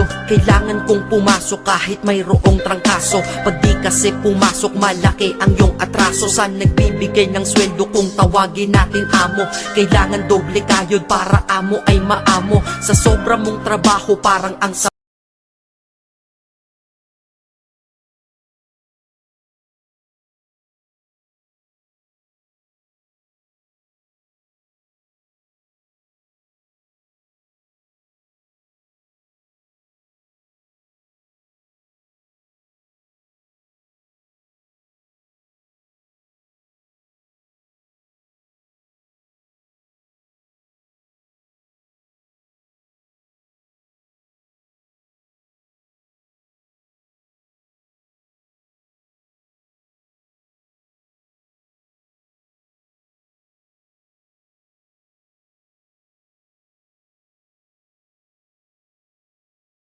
Kailangan kong pumasok kahit mayroong trangkaso. Pag di kasi pumasok, malaki ang iyong atraso. Saan nagbibigay ng sweldo kung tawagin natin amo? Kailangan doble kayod para amo ay maamo. Sa sobra mong trabaho parang ang